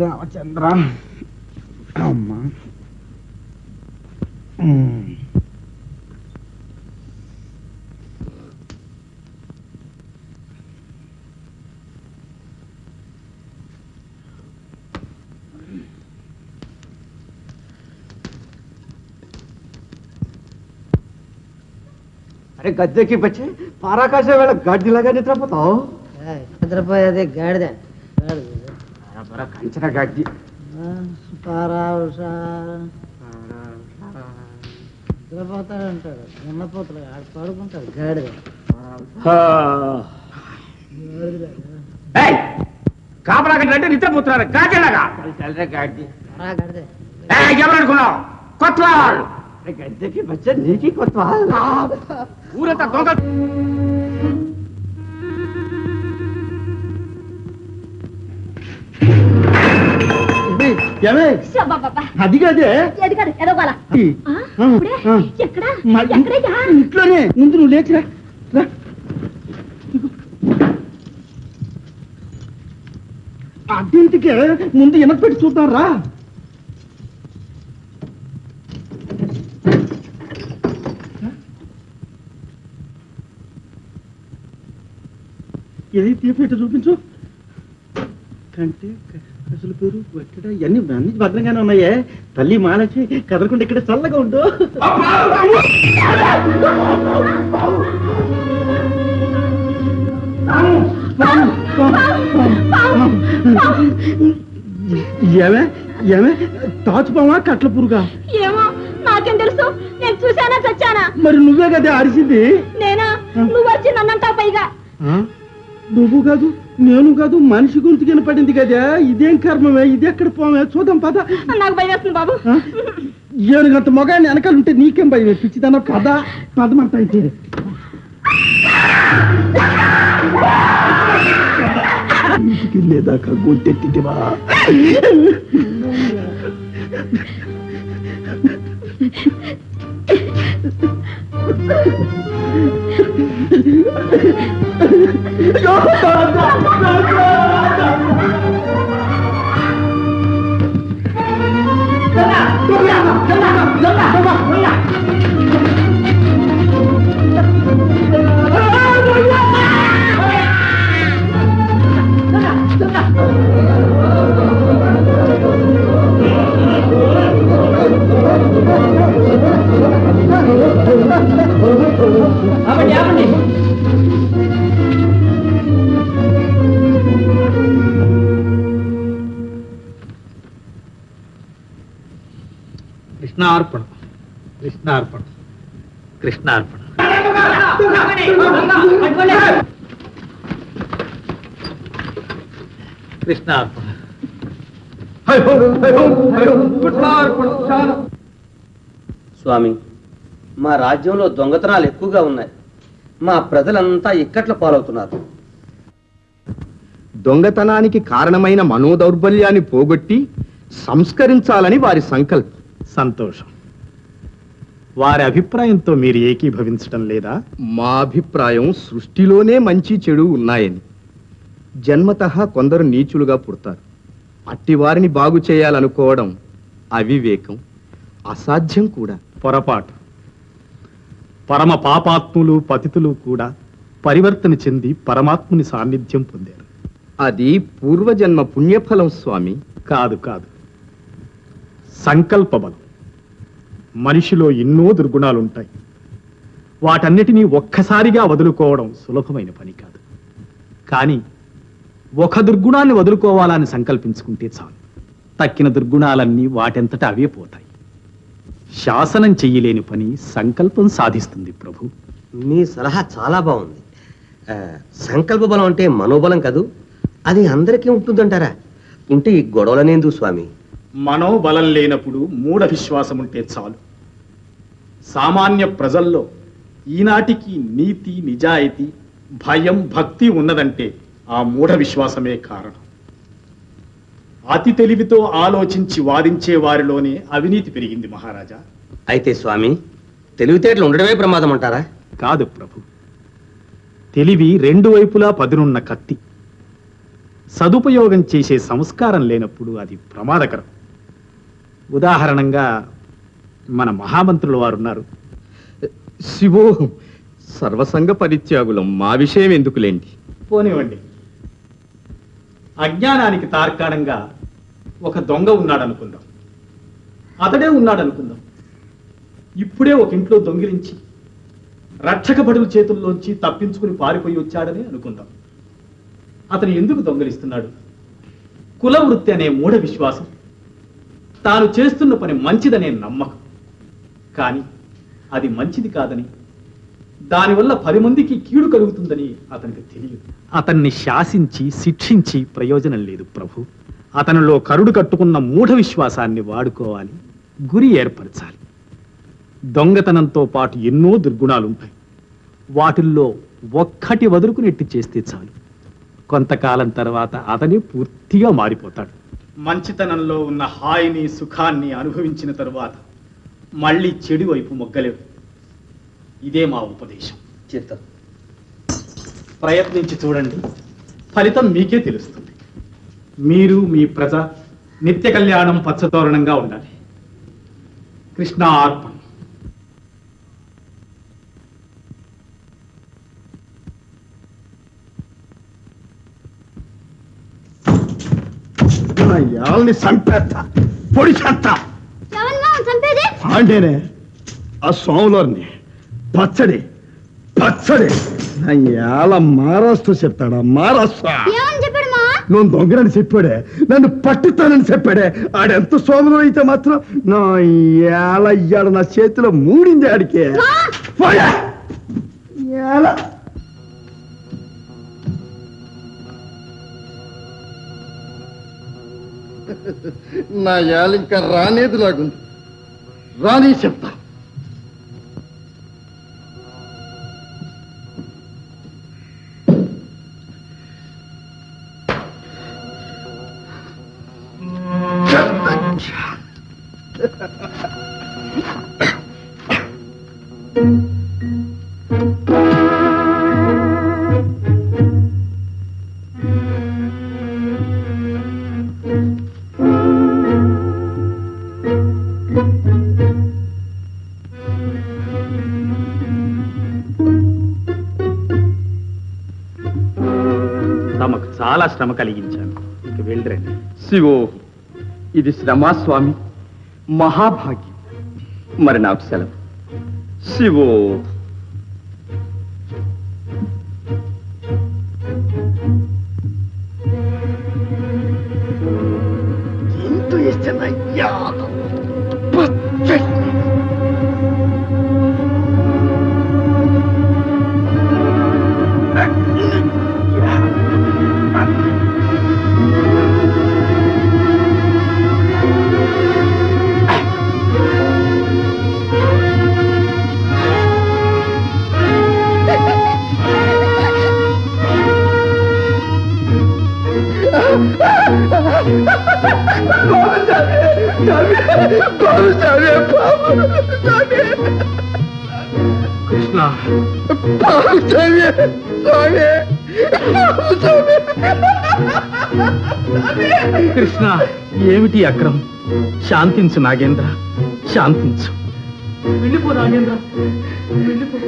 రామచంద్ర అమ్మా అరే గద్దెకి వచ్చి పారాకాశం వేళ గడ్డిలాగా నిద్రపోతావు. నిద్రపోయేది గాడిద కంచిన గడ్డి నిద్రపోతాడు అంటాడు. నిన్నపోతాడు ఆడు పడుకుంటాడు గాడిద. కాపలా అంటే నిద్రపోతున్నారు గాడిలాగా గడ్డి గాడిదే ఎవరనుకున్నావు? కొత్తవాళ్ళు గద్దెకి వచ్చే నీకి కొత్త ఊరంతా దొంగ. అది కాదే ఇంట్లోనే ముందు నువ్వు లేచిరా. అడ్డింటికే ముందు వెనక పెట్టి చూద్దాం రా. ఏది తీపెట్టు చూపించు. కంటే అసలు పేరు వట్టడా ఇవన్నీ అన్ని భద్రంగానే ఉన్నాయే. తల్లి మాలచి కదలకుండా ఇక్కడ చల్లగా ఉండు. ఏమే ఏమే తాచుపావా కట్ల పురుగా? ఏమో నాకేం తెలుసు. నేను చూసానా చచ్చానా? మరి నువ్వే కదా అరిసింది. నేనా? నువ్వు వచ్చి నన్నంటా పైగా. నువ్వు కాదు నేను కాదు మనిషి గొంతు కనపడింది కదా. ఇదేం కర్మమే, ఇది ఎక్కడ పోమే చూద్దాం పద. నాకు భయం వేస్తుంది బాబు. ఏనుగంత మొగాన్ని వెనకాల ఉంటే నీకేం భయం పిచ్చిదన్న పద పదమంట. అయితే లేదాకా గొంతెత్తివా? కృష్ణార్పణ కృష్ణార్పణ కృష్ణార్పణ. కృష్ణార్పణ. స్వామి, మా రాజ్యంలో దొంగతనాలు ఎక్కువగా ఉన్నాయి. మా ప్రజలంతా ఇక్కట్ల పాలవుతున్నారు. దొంగతనానికి కారణమైన మనోదౌర్బల్యాన్ని పోగొట్టి సంస్కరించాలని వారి సంకల్పం. సంతోషం. వారి అభిప్రాయంతో మీరు ఏకీభవించడం లేదా? మా అభిప్రాయం సృష్టిలోనే మంచి చెడు ఉన్నాయని. జన్మతః కొందరు నీచులుగా పుడతారు. అట్టి వారిని బాగు చేయాలనుకోవడం అవివేకం, అసాధ్యం కూడా. పొరపాటు. పరమ పాపాత్ములు పతితులు కూడా పరివర్తన చెంది పరమాత్ముని సాన్నిధ్యం పొందారు. అది పూర్వజన్మ పుణ్యఫలం స్వామి. కాదు కాదు, సంకల్ప బలం. మనిషిలో ఎన్నో దుర్గుణాలుంటాయి. వాటన్నిటినీ ఒక్కసారిగా వదులుకోవడం సులభమైన పని కాదు. కానీ ఒక దుర్గుణాన్ని వదులుకోవాలని సంకల్పించుకుంటే చాలు. తక్కిన దుర్గుణాలన్నీ వాటంతటా అవే పోతాయి. శాసనం చెయ్యలేని పని సంకల్పం సాధిస్తుంది ప్రభు. మీ సలహా చాలా బాగుంది. సంకల్ప బలం అంటే మనోబలం కదూ? అది అందరికీ ఉంటుందంటారా? ఉంటే ఈ గొడవలనేందు స్వామి? మనోబలం లేనప్పుడు మూఢ విశ్వాసం ఉంటే చాలు. సామాన్య ప్రజల్లో ఈనాటికి నీతి, నిజాయితీ, భయం, భక్తి ఉన్నదంటే ఆ మూఢ విశ్వాసమే కారణం. అతి తెలివితో ఆలోచించి వాదించే వారిలోనే అవినీతి పెరిగింది మహారాజా. అయితే స్వామి, తెలివితేటలు ఉండడమే ప్రమాదం అంటారా? కాదు ప్రభు. తెలివి రెండు వైపులా పదునున్న కత్తి. సదుపయోగం చేసే సంస్కారం లేనప్పుడు అది ప్రమాదకరం. ఉదాహరణంగా మన మహామంత్రుల వారు ఉన్నారు. శివోహం, సర్వసంగ పరిత్యాగులం, మా విషయం ఎందుకులేండి. పోనివ్వండి. అజ్ఞానానికి తార్కాణంగా ఒక దొంగ ఉన్నాడనుకుందాం, అతడే ఉన్నాడనుకుందాం. ఇప్పుడే ఒక ఇంట్లో దొంగిలించి రక్షక భటుల చేతుల్లోంచి తప్పించుకుని పారిపోయి వచ్చాడని అనుకుందాం. అతను ఎందుకు దొంగలిస్తున్నాడు? కుల వృత్తి అనే మూఢ విశ్వాసం, తాను చేస్తున్న పని మంచిదనే నమ్మకం. కానీ అది మంచిది కాదని, దానివల్ల 10 మందికి కీడు కలుగుతుందని అతనికి తెలియదు. అతన్ని శాసించి శిక్షించి ప్రయోజనం లేదు ప్రభు. అతనిలో కరుడు కట్టుకున్న మూఢ విశ్వాసాన్ని వాడుకోవాలి, గురి ఏర్పరచాలి. దొంగతనంతో పాటు ఎన్నో దుర్గుణాలుంటాయి. వాటిల్లో ఒక్కటి వదులుకునెట్టి చేస్తే చాలు. కొంతకాలం తర్వాత అతనే పూర్తిగా మారిపోతాడు. మంచితనంలో ఉన్న హాయిని సుఖాన్ని అనుభవించిన తరువాత మళ్ళీ చెడు వైపు మొగ్గలేడు. ఇదే మా ఉపదేశం. చిత్తం. ప్రయత్నించి చూడండి, ఫలితం మీకే తెలుస్తుంది. మీరు మీ ప్రజ నిత్య కళ్యాణం పచ్చతోరణంగా ఉండాలి. కృష్ణ అర్పణ. ఎవరిని చంపేస్తా, పొడి చేస్తా. చంపేది అంటేనే ఆ స్వాములోని పచ్చడి పచ్చడి నా ఎలా మారాస్తూ చెప్తాడా? మారాస్తా. ఏమని చెప్పాడు మా? నువ్వు దొంగనని చెప్పాడే, నన్ను పట్టుతానని చెప్పాడే. ఆడెంత సోమలో అయితే మాత్రం నా ఎలా ఇయ్యాడు నా చేతిలో మూడింది ఆడికే. పోయా. ఎలా నా ఏళ్ళ ఇంకా రానేది లాగుంది. రాని చెప్తా. తమకు చాలా శ్రమ కలిగించాను, ఇక వెళ్ళరండి. శివోహం, ఇది శ్రమా స్వామి, మహాభాగ్యం. మరి నాకు సెలవు. శివో. ఇంత ఇష్టమయ్యా పచ్చడి. కృష్ణ, కృష్ణ, ఏమిటి అక్రమం? శాంతించు నాగేంద్ర, శాంతించు. వెళ్ళిపో నాగేంద్ర, వెళ్ళిపో.